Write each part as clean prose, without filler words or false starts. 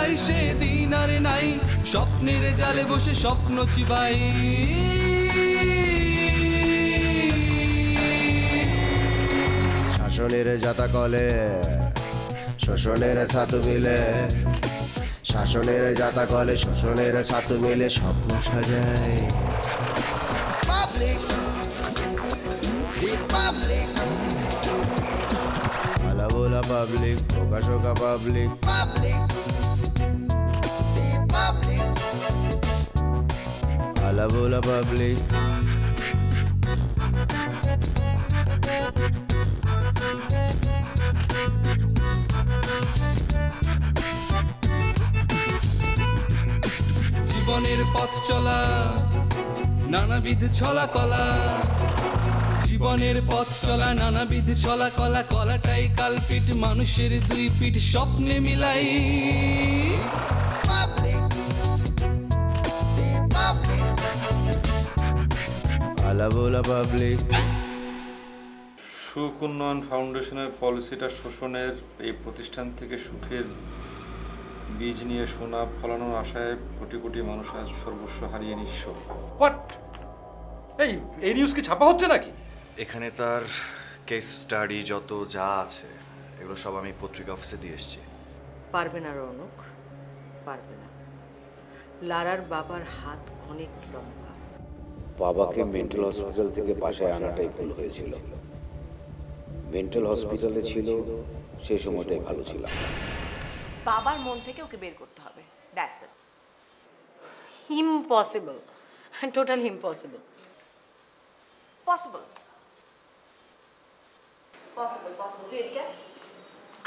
মিলাই সেদিন আর নাই, স্বপ্নের জালে বসে স্বপ্ন চিবাই। শাসনের জাতা কলে শোষণের ছাতু মিলে, শাসনের জাতা কলে শোষণের ছাতু মিলে স্বপ্ন সাজায়। আলাবোলা পাবলিক, প্রকাশকা পাবলিক, আলাবোলা পাবলিক। জীবনের পথ চলা নানাবিধ ছলা কলা, জীবনের পথ চলা নানাবিধ ছলা কলা, কলাটাই কালপিট মানুষের দুই পিঠ স্বপ্নে মিলাই। আলাবোলা পাবলিক। সুখ উন্নয়ন ফাউন্ডেশনের পলিসিটা শোষণের, এই প্রতিষ্ঠান থেকে সুখের বীজ নিয়ে সোনা ফলানোর আশায় কোটি কোটি মানুষ আজ সর্বস্ব হারিয়ে নিঃস্ব। হোয়াট? এই নিউজ কি ছাপা হচ্ছে নাকি? এখানে তার কেস স্টাডি যত যা আছে এগুলো সব আমি পত্রিকা অফিসে দিয়ে এসেছি। পারবে না রৌনক, পারবে না। লারার বাবার হাত অনেক লম্বা। বাবাকে মেন্টাল হসপিটাল থেকে বাসায় আনাটাই ভুল হয়েছিল। মেন্টাল হসপিটালে ছিল সেই সময়টাই ভালো ছিল। বাবার মন থেকে ওকে বের করতে হবে, that's it. Impossible, totally impossible. Possible, possible, possible. তুই এদিকে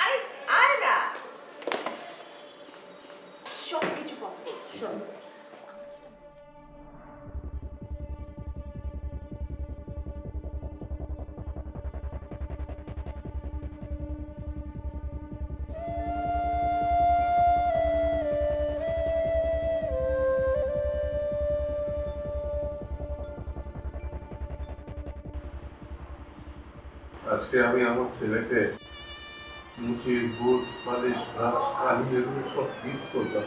আরে আরে না, সব কিছু পসিবল। শোন, আজকে আমি আমার ছেলেকে মুচি, বুট, মালিশ, ব্রাশ, কালি এগুলো সব গিফট করতাম।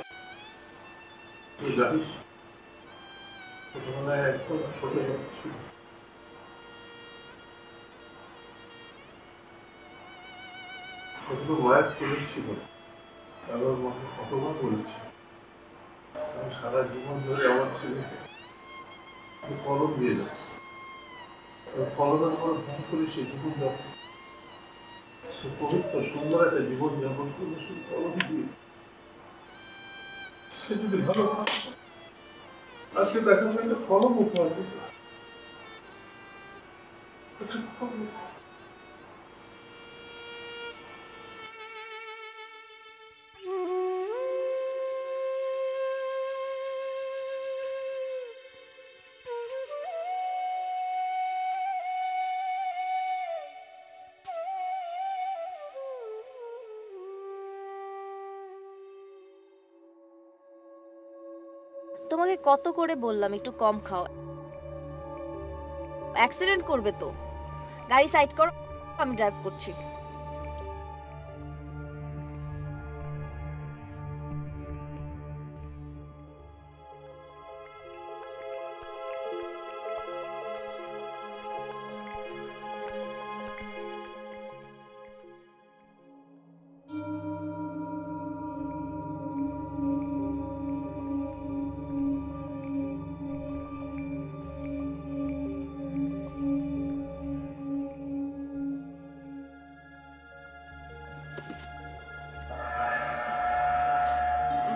তুই জানিস ছোটবেলায় একদম ছোট ছিল, মায়ের কোলে ছিল। আমার মাকে কতবার বলেছি আমি সারা জীবন ধরে আমার ছেলেকে কলম দিয়ে যাই, কলমের উপর ভর করে সে জীবন যাপন, সে পবিত্র সুন্দর একটা জীবন যাপন করলে শুধু কলম দিয়ে। সে যদি ভালো আজকে দেখা যায় একটা কলম উপহার দিত, একটা কলম। তোমাকে কত করে বললাম একটু কম খাও, অ্যাক্সিডেন্ট করবে তো। গাড়ি সাইড করো, আমি ড্রাইভ করছি।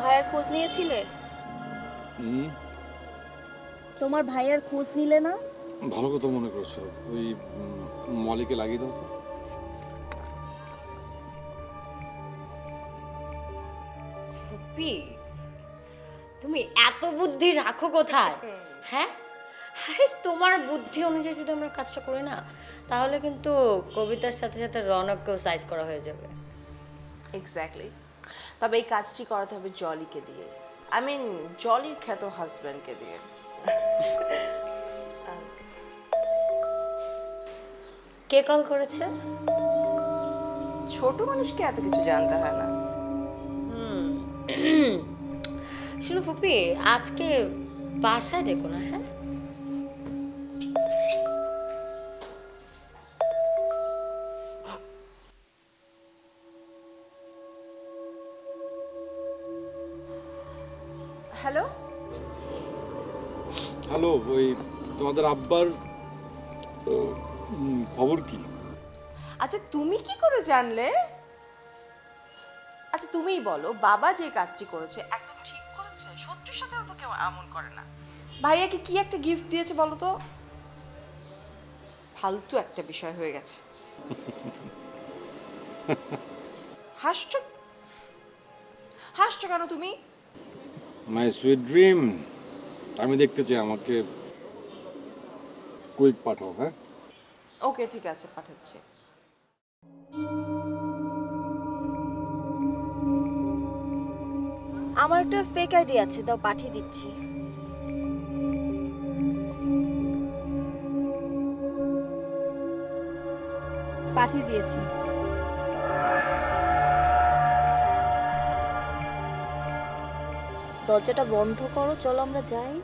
ভাইয়ের খোঁজ নিয়েছিলে? তোমার ভাইয়ের খোঁজ নিলে না? ভালো কথা মনে করছো। ওই মলিকে লাগিয়ে দাও তো। তুমি এত বুদ্ধি রাখো কোথায়? হ্যাঁ, আরে তোমার বুদ্ধি অনুযায়ী যদি আমরা কাজটা করি না, তাহলে কিন্তু কবিতার সাথে সাথে রনককেও সাইজ করা হয়ে যাবে। এক্স্যাক্টলি। তবে এই কাজটি করাতে হবে জলিকে দিয়ে, আই মিন জলির খ্যাত হাজব্যান্ডকে দিয়ে। কে কল করেছে? ছোট মানুষকে এত কিছু জানতে হয় না। শুনো ফুপি, আজকে বাসায় ডেকো না, হ্যাঁ? হ্যালো হ্যালো, ওই তোমাদের আব্বার খবর কি? আচ্ছা তুমি কি করে জানলে? আচ্ছা তুমিই বলো, বাবা যে কাজটি করেছে একদম ঠিক করেছে? শত্রুর সাথেও তো কেউ এমন করে না। ভাইয়াকে কি একটা গিফট দিয়েছে বলো তো? ফালতু একটা বিষয় হয়ে গেছে। হাসছো হাসছো কেন তুমি? মাই সুইট ড্রিম, আমি দেখতে চাই, আমাকে কুইক পাঠাও। হ্যাঁ ওকে ঠিক আছে, পাঠাচ্ছি। আমার একটা ফেক আইডি আছে, দাও পাঠিয়ে দিচ্ছি। পাঠিয়ে দিয়েছি। দরজাটা বন্ধ করো, চলো আমরা যাই।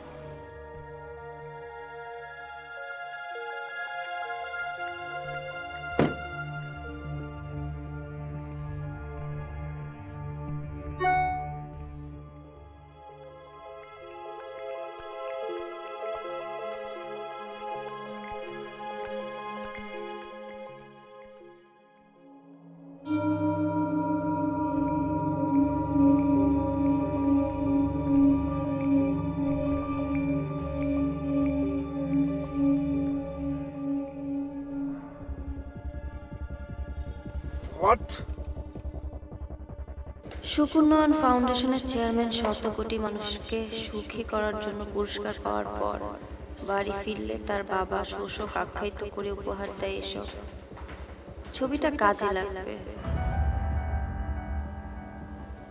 সুকুন্নয়ন ফাউন্ডেশনের চেয়ারম্যান শত কোটি মানুষকে সুখী করার জন্য পুরস্কার পাওয়ার পর বাড়ি ফিরলে তার বাবা শোষক আখ্যায়িত করে উপহার দেয় এসব। ছবিটা কাজে লাগবে।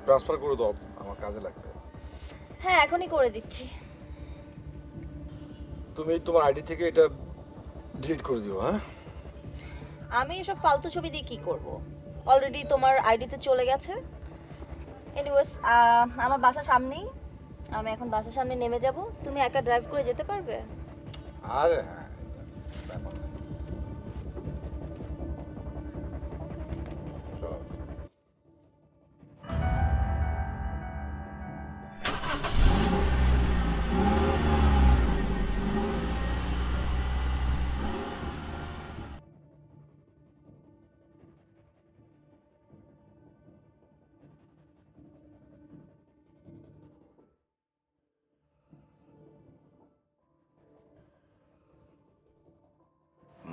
ট্রান্সফার করে দাও, আমার কাজে লাগবে। হ্যাঁ এখনই করে দিচ্ছি। তুমি তোমার আইডি থেকে এটা ডিলিট করে দিও। হ্যাঁ আমি এসব ফালতু ছবি দিয়ে কি করব? অলরেডি তোমার আইডিতে চলে গেছে। এনিওয়েজ আমার বাসার সামনেই, আমি এখন বাসার সামনে নেমে যাব। তুমি একা ড্রাইভ করে যেতে পারবে? আরে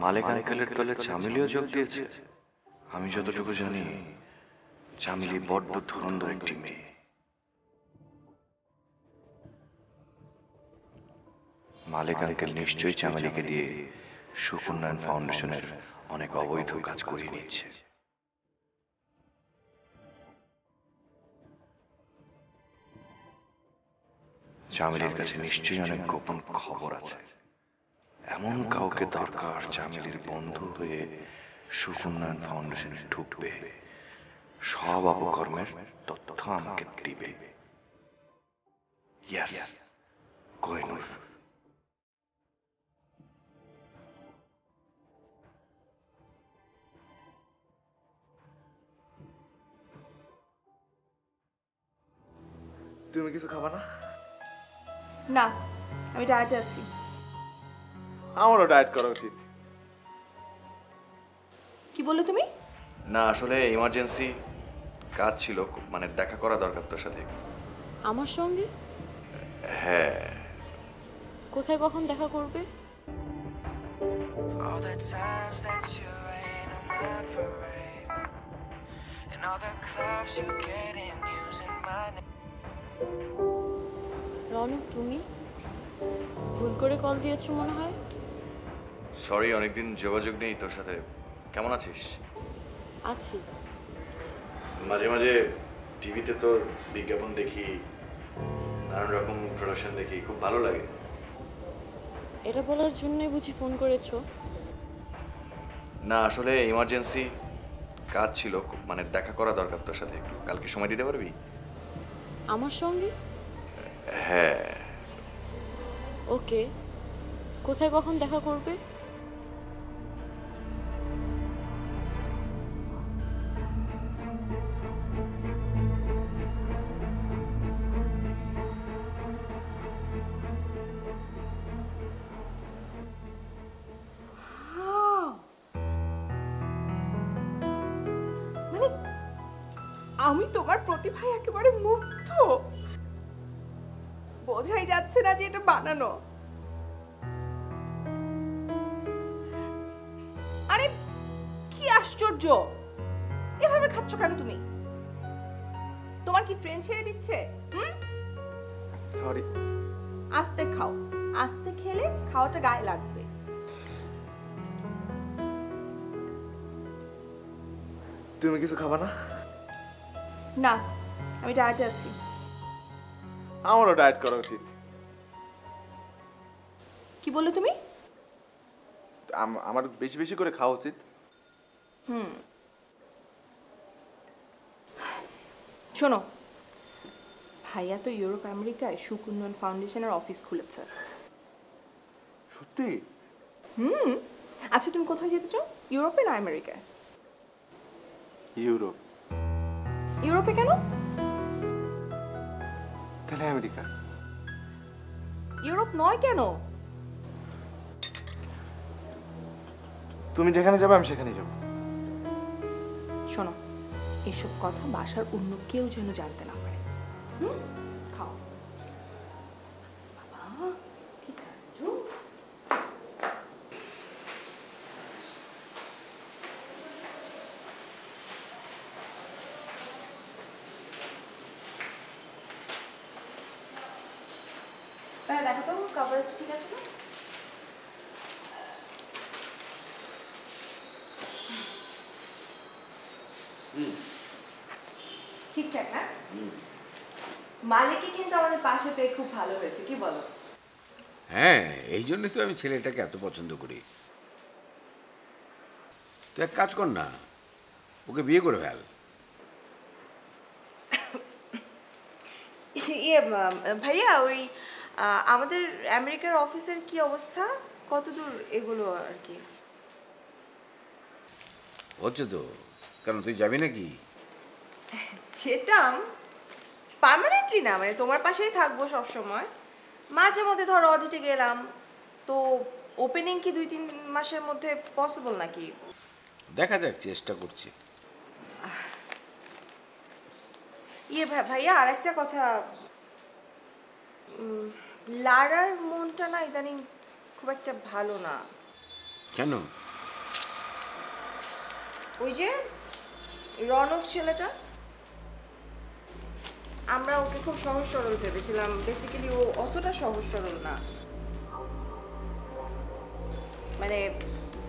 মালিক আঙ্কেলের দলে চামেলিও যোগ দিয়েছে। আমি যতটুকু জানি চামেলি বড্ড ধুরন্ধর একটি মেয়ে। মালিক আঙ্কেল নিশ্চয়ই চামেলিকে দিয়ে সুকুন্নয়ন ফাউন্ডেশনের অনেক অবৈধ কাজ করিয়ে নিচ্ছে। চামেলির কাছে নিশ্চয়ই অনেক গোপন খবর আছে। এমন কাউকে দরকার চামেলির বন্ধু হয়ে সুকুন্নয়ন ফাউন্ডেশনে ঢুকবে, সব অপকর্মের তথ্য আমাকে দিবে। ইয়েস, কোহিনূর। তুমি কিছু খাবা না? না, আমি ডায়েটে আছি। আমারও ডায়েট করা উচিত। কি বললে তুমি? না আসলে ইমার্জেন্সি কাজ ছিল, মানে দেখা করা দরকার তোর সাথে। আমার সঙ্গে? হ্যাঁ। কোথায় কখন দেখা করবে? রনি, তুমি ভুল করে কল দিয়েছো মনে হয়। সরি, অনেকদিন যোগাযোগ নেই তোর সাথে। কেমন আছিস? আছি। মাঝে মাঝে টিভিতে তোর বিজ্ঞাপন দেখি, নানান রকম প্রোডাকশন দেখি, খুব ভালো লাগে। এটা বলার জন্যই বুঝি ফোন করেছো? না আসলে ইমার্জেন্সি কাজ ছিল, মানে দেখা করা দরকার তোর সাথে। কালকে সময় দিতে পারবি? আমার সঙ্গে? হ্যাঁ। ওকে, কোথায় কখন দেখা করবে? মানে আমি তোমার প্রতিভায় একেবারে মুগ্ধ। বোঝাই যাচ্ছে না যে এটা বানানো। আরে কি আশ্চর্য, এভাবে খাচ্ছ কেন তুমি? তোমার কি ট্রেন ছেড়ে দিচ্ছে? সরি। আস্তে খাও, আস্তে খেলে খাওয়াটা গায়ে লাগবে। তুমি কিছু খাবা না? না, আমি ডায়েটে আছি। আমারও ডায়েট করা উচিত। কি বললে তুমি? আমার বেশি বেশি করে খাওয়া উচিত। শোনো, ভাইয়া তো ইউরোপ আমেরিকায় সুখ উন্নয়ন ফাউন্ডেশনের অফিস খুলেছে। সত্যি? আচ্ছা, তুমি কোথায় যেতে চাও, ইউরোপে না আমেরিকায়? ইউরোপ। ইউরোপে কেন? তাহলে আমেরিকা। ইউরোপ নয় কেন? তুমি যেখানে যাবে আমি সেখানেই যাব। শোনো, এসব কথা বাসার অন্য কেউ যেন জানতে না পারে। খাও। বাবা, কি কাজু। দেখো তো কভারেজ ঠিক আছে না? ঠিকঠাক না? মালিকই কিন্তু আমাদের পাশে পেয়ে খুব ভালো হয়েছে, কি বলো? হ্যাঁ, এই জন্যই তো আমি ছেলেটাকে এত পছন্দ করি। তুই এক কাজ কর না, ওকে বিয়ে করে ফেল। ভাইয়া, ওই আমাদের আমেরিকার অফিসের কি অবস্থা, কতদূর এগুলো আর কি? হচ্ছে তো। কেন, তুই যাবি নাকি? যেতাম, পার্মানেন্টলি না, মানে তোমার পাশেই থাকবো সব সময়। মাঝে মধ্যে ধরো অডিটে গেলাম, তো ওপেনিং কি 2-3 মাসের মধ্যে পসিবল নাকি? দেখা যাক, চেষ্টা করছি। ভাইয়া, আর একটা কথা, লারার মনটা না ইদানিং খুব একটা ভালো না। কেন? ওই যে রনক ছেলেটা, আমরা ওকে খুব সহজ সরল ভেবেছিলাম, বেসিক্যালি ও অতটা সহজ সরল না। মানে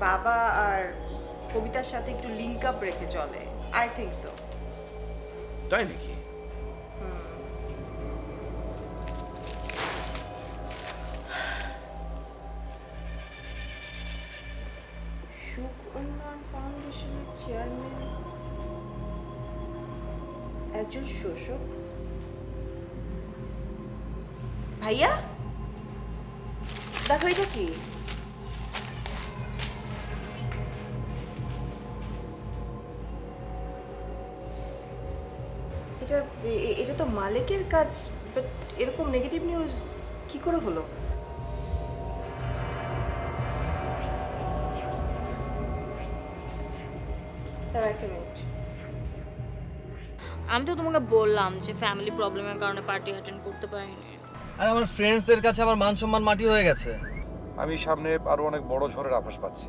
বাবা আর কবিতার সাথে একটু লিঙ্ক আপ রেখে চলে, আই থিঙ্ক সো। তাই নাকি? সুখ উন্নয়ন ফাউন্ডেশনের চেয়ারম্যান একজন শোষক? ভাইয়া দেখো, এটা কি? এটা তো মালিকের কাজ, বাট এরকম নেগেটিভ নিউজ কি করে হলো? একটা মিনিট, আমি তো তোমাকে বললাম যে ফ্যামিলি প্রবলেমের কারণে পার্টি অ্যাটেন্ড করতে পারিনি। আর আমার ফ্রেন্ডসদের কাছে আমার মান সম্মান মাটি হয়ে গেছে। আমি সামনে আরো অনেক বড় ঝড়ের আভাস পাচ্ছি।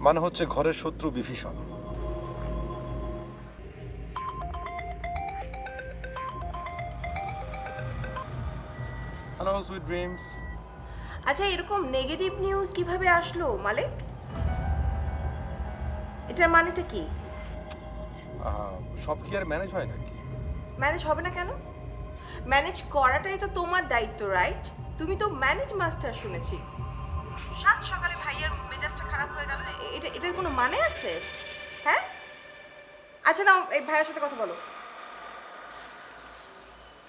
মানে হচ্ছে ঘরের শত্রু বিভীষণ। Hello sweet dreams. আচ্ছা, এরকম নেগেটিভ নিউজ কিভাবে আসলো মালিক? এটার মানেটা কি? সব কি আর ম্যানেজ হয় নাকি? ম্যানেজ হবে না কেন? ম্যানেজ করাটাই তো তোমার দায়িত্ব, রাইট? তুমি তো ম্যানেজ মাস্টার শুনেছি। সাত সকালে ভাইয়ের মেজাজটা খারাপ হয়ে গেল, এটার কোনো মানে আছে? হ্যাঁ, আচ্ছা নাও এই ভাইয়ের সাথে কথা বলো।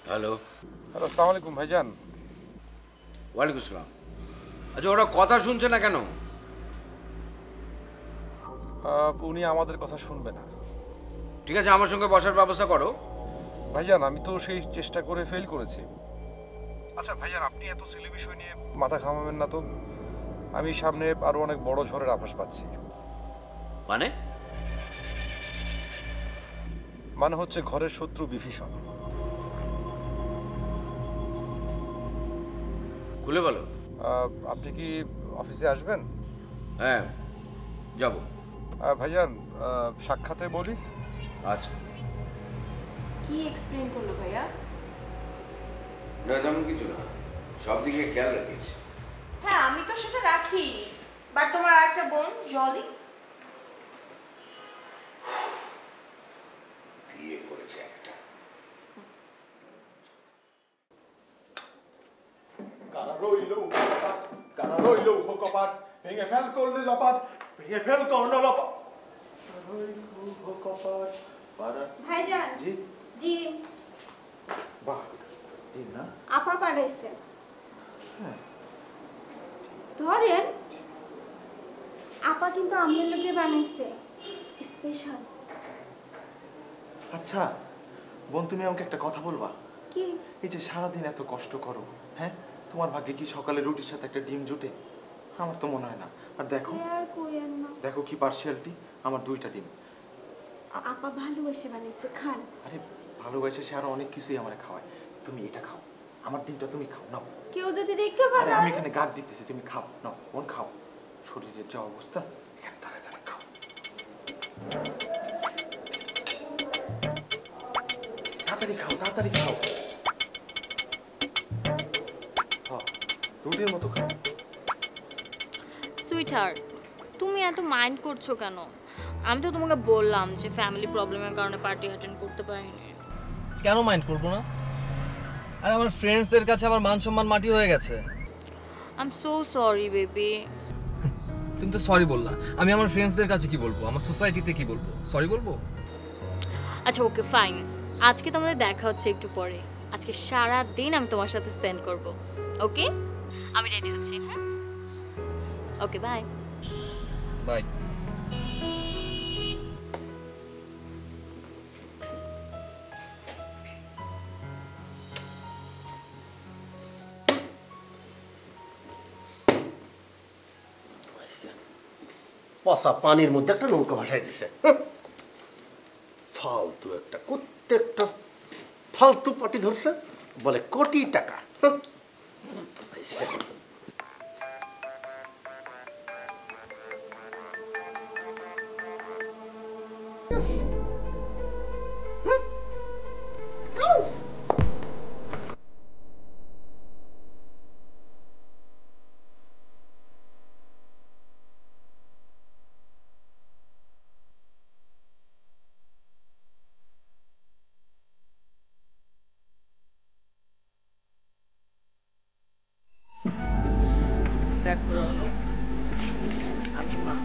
হ্যালো। হ্যালো, আসসালামু আলাইকুম ভাইজান। ওয়ালাইকুম আসসালাম। আচ্ছা ওরা কথা শুনছে না কেন? উনি আমাদের কথা শুনবে না। ঠিক আছে, আমার সঙ্গে বসার ব্যবস্থা করো। ভাইজান আমি তো সেই চেষ্টা করে ফেল করেছি। আচ্ছা ভাইজান, আপনি এত সিলি বিষয় নিয়ে মাথা ঘামাবেন না তো। আমি সামনে আরো অনেক বড় ঝড়ের আভাস পাচ্ছি। মানে হচ্ছে ঘরের শত্রু বিভীষণ। খুলে বলো। আপনি কি অফিসে আসবেন? হ্যাঁ যাব। ভাইজান সাক্ষাতে বলি। আচ্ছা। কি এক্সপ্লেইন করলো ভাইয়া? না তেমন কিছু না, সব দিকে খেয়াল রাখিস। হ্যাঁ আমি তো সেটা রাখি, বাট তোমার আরেকটা বোন জলি বিয়ে করেছে একটা। কারা রইল কপাট, কারা রইল কপাট, ভেঙে ফেল করলে লপাট, ভেঙে ফেল করলে লপাট। ভাইজান জি ডিম বাহ, ডিম না? আপা পাঠাইছে। হ্যাঁ ধরেন আপা কিন্তু আমার লোকে বানাইছে স্পেশাল। আচ্ছা বোন, তুমি আমাকে একটা কথা বলবা? কি? এই যে সারাদিন এত কষ্ট করো, হ্যাঁ, তোমার ভাগ্যে কি সকালে রুটির সাথে একটা ডিম জুটে? আমার তো মনে হয় না। আর দেখো আর কইেন না, দেখো কি পার্সিয়ালিটি, আমার 2টা ডিম। আপা ভালোবাসে বানাইছে, খান। আরে ভালোবাসে সে আরো অনেক কিছুই আমার খাওয়ায়, তুমি এটা খাও, আমার ডিমটা তুমি খাও, নাও। কেউ যদি দেখতে আরে পারে? আমি এখানে গার্ড দিতেছি, তুমি খাও, নাও বোন খাও। শরীরের যা অবস্থা, এখানে দাঁড়ায় দাঁড়ায় খাও। তাড়াতাড়ি খাও, তাড়াতাড়ি খাও। রুটির মতো খাও। সুইটহার্ট, তুমি এত মাইন্ড করছো কেন? আমি তো তোমাকে বললাম যে ফ্যামিলি প্রবলেমের কারণে পার্টি অ্যাটেন্ড করতে পারিনি। কেন মাইন্ড করবো না? আর আমার ফ্রেন্ডসদের কাছে আমার মান সম্মান মাটি হয়ে গেছে। I am so sorry baby. তুমি তো সরি বললা, আমি আমার ফ্রেন্ডসদের কাছে কি বলবো, আমার সোসাইটিতে কি বলবো? সরি বলবো? আচ্ছা ওকে ফাইন, আজকে তোমাদের দেখা হচ্ছে একটু পরে। আজকে সারা দিন আমি তোমার সাথে স্পেন্ড করব। ওকে, আমি রেডি হচ্ছি। হ্যাঁ ওকে, বাই বাই। পচা পানির মধ্যে একটা নৌকা ভাসাই দিছে। ফালতু একটা, প্রত্যেকটা ফালতু পার্টি ধরছে, বলে কোটি টাকা। দেখো আমি মা,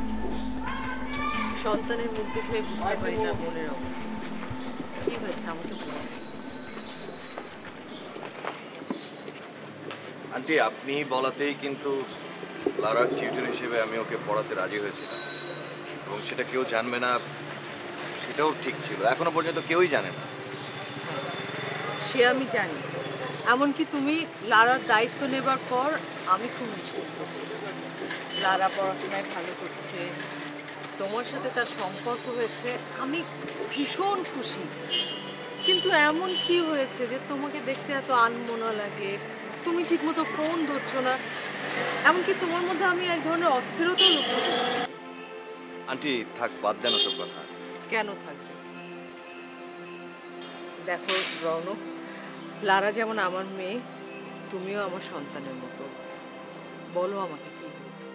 সন্তানের মুখ দেখলে বুঝতে পারি তার মনের অবস্থা। কি হয়েছে আমাকে বলো। আন্টি, আপনি বলাতেই কিন্তু লারার টিউটর হিসেবে আমি ওকে পড়াতে রাজি হয়েছিলাম, এবং সেটা কেউ জানবে না সেটাও ঠিক ছিল। এখনো পর্যন্ত কেউই জানে না। সে আমি জানি, এমনকি তুমি লারার দায়িত্ব নেবার পর আমি খুব নিশ্চিত। লারা পড়াশোনায় ভালো করছে, তোমার সাথে তার সম্পর্ক হয়েছে, আমি ভীষণ খুশি। কিন্তু এমন কি হয়েছে যে তোমাকে দেখতে এত আনমনা লাগে? তুমি ঠিকমতো ফোন ধরছো না, এমনকি তোমার মধ্যে আমি এক ধরনের অস্থিরতা লক্ষ্য করছি। আন্টি থাক, বাদ দেন ওসব কথা। কেন থাকবে? দেখো রৌনক, লারা যেমন আমার মেয়ে, তুমিও আমার সন্তানের মতো। বলো আমাকে কি হয়েছে।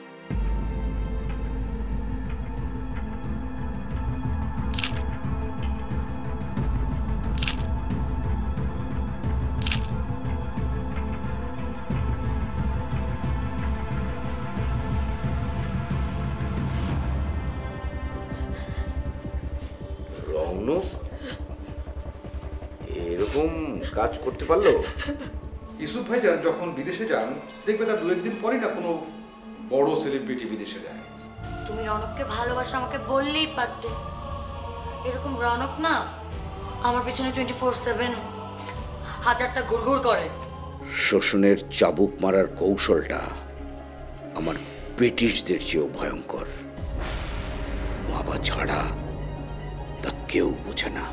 রৌনক রৌনক এরকম কাজ করতে পারলো? ইউসুফ ভাইজান যখন বিদেশে যান দেখবে তার 2-1 দিন পরই না কোনো বড় সেলিব্রিটি বিদেশে যায়। তুমি রনককে ভালোবাসো আমাকে বললেই পারতে। এরকম রনক না আমার পিছনে 24/7 হাজারটা ঘুরঘুর করে। শোষণের চাবুক মারার কৌশলটা আমার ব্রিটিশদের চেয়েও ভয়ঙ্কর। বাবা ছাড়া তা কেউ বোঝে না।